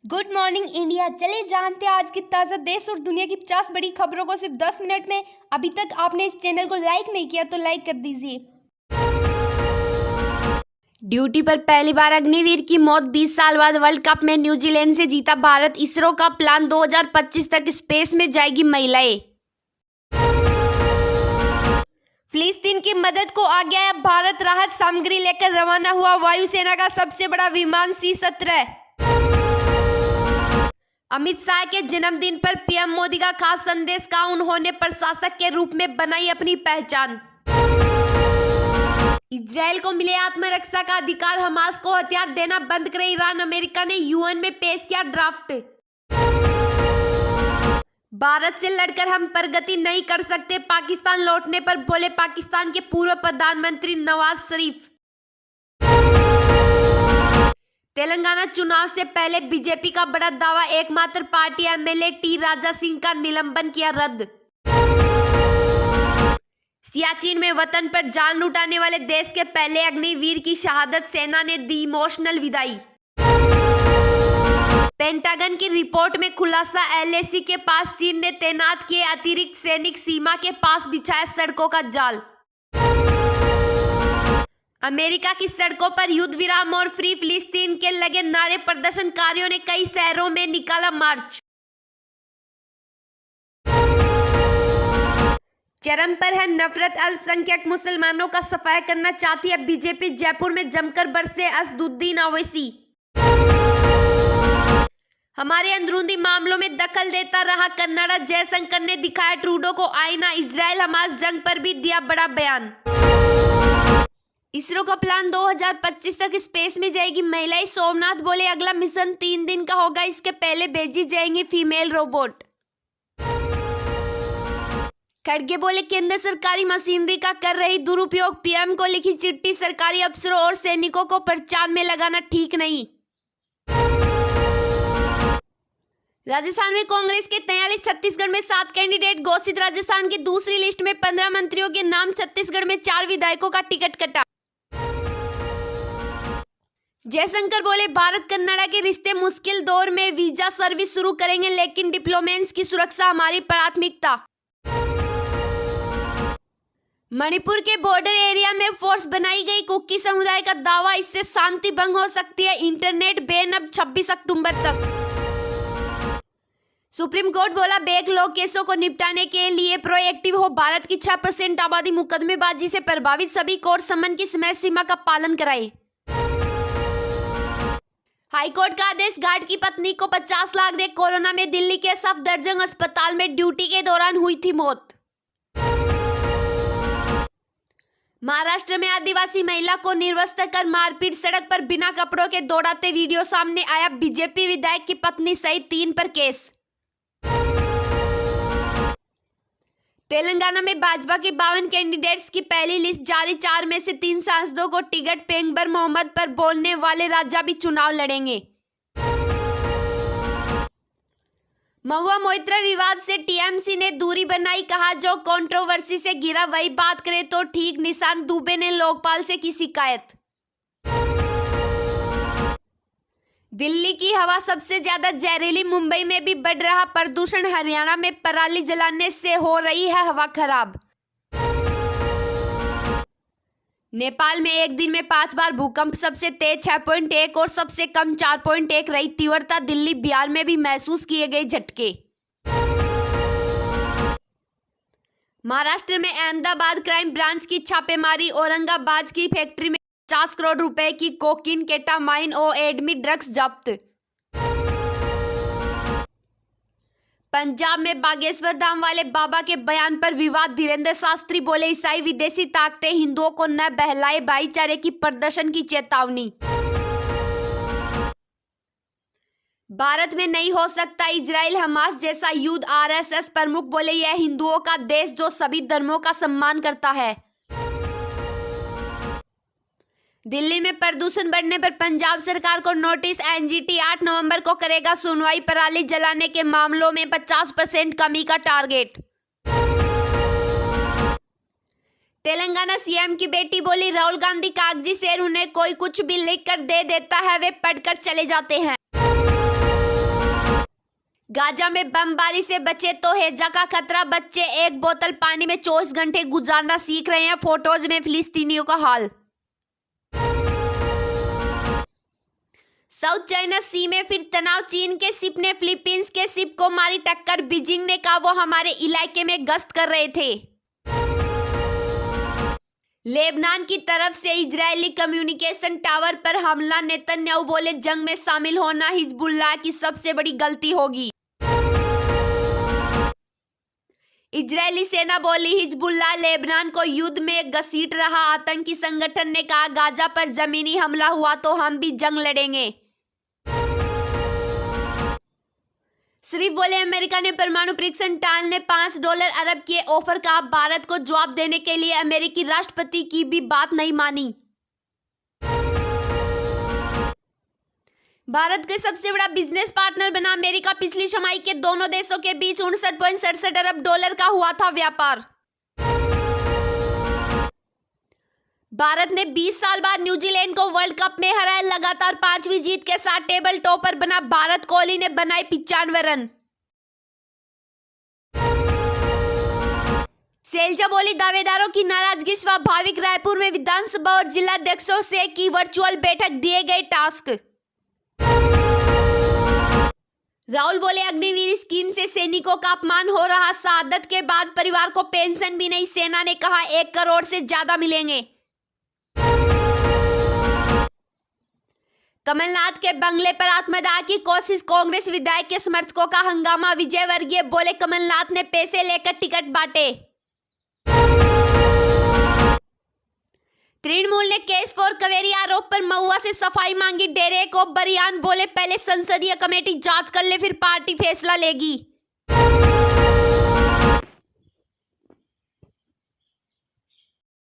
Good morning India. चलिए जानते हैं आज की ताज़ा देश और दुनिया की 50 बड़ी खबरों को सिर्फ 10 मिनट में। अभी तक आपने इस चैनल को लाइक नहीं किया तो लाइक कर दीजिए। ड्यूटी पर पहली बार अग्निवीर की मौत। 20 साल बाद वर्ल्ड कप में न्यूजीलैंड से जीता भारत। इसरो का प्लान 2025 तक स्पेस में जाएगी महिलाएं। फिलिस्तीन की मदद को आ गया है भारत। राहत सामग्री लेकर रवाना हुआ वायुसेना का सबसे बड़ा विमान C-17। अमित शाह के जन्मदिन पर पीएम मोदी का खास संदेश। का उन्होंने प्रशासक के रूप में बनाई अपनी पहचान। इजराइल को मिले आत्मरक्षा का अधिकार। हमास को हथियार देना बंद करे ईरान। अमेरिका ने यूएन में पेश किया ड्राफ्ट। भारत से लड़कर हम प्रगति नहीं कर सकते। पाकिस्तान लौटने पर बोले पाकिस्तान के पूर्व प्रधानमंत्री नवाज शरीफ। तेलंगाना चुनाव से पहले बीजेपी का बड़ा दावा। एकमात्र party MLA T Raja Singh का निलंबन किया रद्द। सियाचिन में वतन पर जान लुटाने वाले देश के पहले अग्निवीर की शहादत। सेना ने दी इमोशनल विदाई। पेंटागन की रिपोर्ट में खुलासा। एलएसी के पास चीन ने तैनात किए अतिरिक्त सैनिक। सीमा के पास बिछाया सड़कों का जाल। अमेरिका की सड़कों पर युद्ध विराम और फ्री फिलिस्तीन के लगे नारे। प्रदर्शनकारियों ने कई शहरों में निकाला मार्च। चरम पर है नफरत। अल्पसंख्यक मुसलमानों का सफाया करना चाहती है बीजेपी। जयपुर में जमकर बरसे असदुद्दीन ओवैसी। हमारे अंदरूनी मामलों में दखल देता रहा कनाडा। जयशंकर ने दिखाया ट्रूडो को आईना। इजराइल हमास जंग पर भी दिया बड़ा बयान। इसरो का प्लान 2025 तक स्पेस में जाएगी महिलाएं। सोमनाथ बोले अगला मिशन 3 दिन का होगा। इसके पहले भेजी जाएंगी फीमेल रोबोट। खड़गे बोले केंद्र सरकारी मशीनरी का कर रही दुरुपयोग। पीएम को लिखी चिट्ठी। सरकारी अफसरों और सैनिकों को प्रचार में लगाना ठीक नहीं। राजस्थान में कांग्रेस के 43, छत्तीसगढ़ में 7 कैंडिडेट घोषित। राजस्थान की दूसरी लिस्ट में 15 मंत्रियों के नाम। छत्तीसगढ़ में 4 विधायकों का टिकट कटा। जयशंकर बोले भारत कनाडा के रिश्ते मुश्किल दौर में वीजा सर्विस शुरू करेंगे लेकिन डिप्लोमेट्स की सुरक्षा हमारी प्राथमिकता। मणिपुर के बॉर्डर एरिया में फोर्स बनाई गई। कुकी समुदाय का दावा इससे शांति भंग हो सकती है। इंटरनेट बैन अब 26 अक्टूबर तक। सुप्रीम कोर्ट बोला बैकलॉग केसों को निपटाने के लिए प्रोएक्टिव हो। भारत की 6% आबादी मुकदमेबाजी से प्रभावित। सभी कोर्ट समन की समय सीमा का पालन कराए। हाईकोर्ट का आदेश। गार्ड की पत्नी को 50 लाख दे। कोरोना में दिल्ली के सफदरजंग अस्पताल में ड्यूटी के दौरान हुई थी मौत। महाराष्ट्र में आदिवासी महिला को निर्वस्त्र कर मारपीट। सड़क पर बिना कपड़ों के दौड़ाते वीडियो सामने आया। बीजेपी विधायक की पत्नी सहित 3 पर केस। तेलंगाना में भाजपा के 52 कैंडिडेट्स की पहली लिस्ट जारी। 4 में से 3 सांसदों को टिकट। पैगंबर मोहम्मद पर बोलने वाले राजा भी चुनाव लड़ेंगे। महुआ मोइत्रा विवाद से टीएमसी ने दूरी बनाई। कहा जो कंट्रोवर्सी से घिरा वही बात करे तो ठीक। निशांत दुबे ने लोकपाल से की शिकायत। दिल्ली की हवा सबसे ज्यादा जहरीली। मुंबई में भी बढ़ रहा प्रदूषण। हरियाणा में पराली जलाने से हो रही है हवा खराब। नेपाल में एक दिन में 5 बार भूकंप। सबसे तेज 6.1 और सबसे कम 4.1 रही तीव्रता। दिल्ली बिहार में भी महसूस किए गए झटके। महाराष्ट्र में अहमदाबाद क्राइम ब्रांच की छापेमारी। औरंगाबाद की फैक्ट्री में 50 करोड़ रुपए की कोकीन, केटामाइन और एडमिट ड्रग्स जब्त। पंजाब में बागेश्वर धाम वाले बाबा के बयान पर विवाद। धीरेन्द्र शास्त्री बोले ईसाई विदेशी ताकतें हिंदुओं को न बहलाए। भाईचारे की प्रदर्शन की चेतावनी। भारत में नहीं हो सकता इजराइल हमास जैसा युद्ध। आरएसएस प्रमुख बोले यह हिंदुओं का देश जो सभी धर्मों का सम्मान करता है। दिल्ली में प्रदूषण बढ़ने पर पंजाब सरकार को नोटिस। एनजीटी 8 नवंबर को करेगा सुनवाई। पराली जलाने के मामलों में 50% कमी का टारगेट। तेलंगाना सीएम की बेटी बोली राहुल गांधी कागजी शेर। उन्हें कोई कुछ भी लिख कर दे देता है वे पढ़कर चले जाते हैं। गाजा में बमबारी से बचे तो हैजा का खतरा, बच्चे एक बोतल पानी में 24 घंटे गुजारना सीख रहे हैं। फोटोज में फिलिस्तीनियों का हाल। साउथ चाइना सी में फिर तनाव, चीन के शिप ने फिलीपींस के शिप को मारी टक्कर, बीजिंग ने कहा वो हमारे इलाके में गश्त कर रहे थे। लेबनान की तरफ से इजरायली कम्युनिकेशन टावर पर हमला, नेतन्याहू बोले जंग में शामिल होना हिजबुल्लाह की सबसे बड़ी गलती होगी। इजरायली सेना बोली हिजबुल्लाह लेबनान को युद्ध में घसीट रहा। आतंकी संगठन ने कहा गाजा पर जमीनी हमला हुआ तो हम भी जंग लड़ेंगे। शरीफ बोले अमेरिका ने परमाणु परीक्षण टालने $5 अरब किए ऑफर, कहा भारत को जवाब देने के लिए अमेरिकी राष्ट्रपति की भी बात नहीं मानी। भारत के सबसे बड़ा बिजनेस पार्टनर बना अमेरिका, पिछली छमाही के दोनों देशों के बीच $59.67 अरब का हुआ था व्यापार। भारत ने 20 साल बाद न्यूजीलैंड को वर्ल्ड कप में हराया, लगातार 5वीं जीत के साथ टेबल टॉपर बना भारत। कोहली ने बनाए 95 रन। शैलजा बोली दावेदारों की नाराजगी स्वाभाविक, रायपुर में विधानसभा और जिलाध्यक्षों से की वर्चुअल बैठक, दिए गए टास्क। राहुल बोले अग्निवीर स्कीम से सैनिकों का अपमान हो रहा, शहादत के बाद परिवार को पेंशन भी नहीं। सेना ने कहा 1 करोड़ से ज्यादा मिलेंगे। कमलनाथ के बंगले पर आत्मदाह की कोशिश, कांग्रेस विधायक के समर्थकों का हंगामा। विजय वर्गीय बोले कमलनाथ ने पैसे लेकर टिकट बांटे। तृणमूल ने केस फॉर कावेरी आरोप पर महुआ से सफाई मांगी, डेरेक ओ बरियान बोले पहले संसदीय कमेटी जांच कर ले फिर पार्टी फैसला लेगी।